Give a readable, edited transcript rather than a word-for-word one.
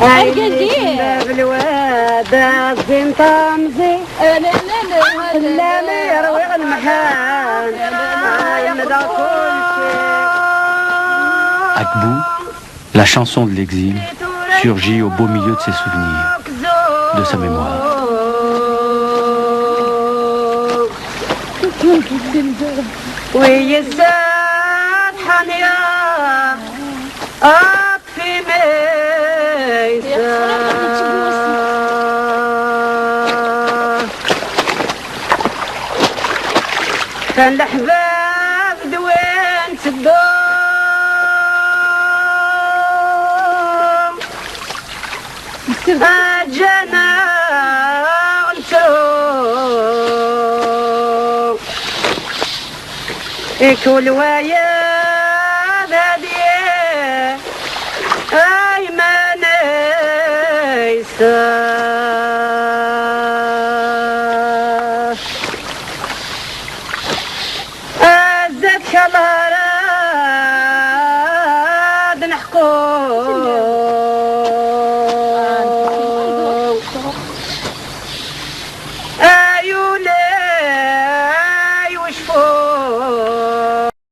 القديم بالواد الزين طامزي لا لا لا لا ما يروي المحان Akbou, la chanson de l'exil, surgit au beau milieu de ses souvenirs, de sa mémoire. ويسات حنيا في ميسا كان الأحباب دوين تدوم أجانا ونشوف كل ويا هادية أي ما نيسا أزت خبرات نحكو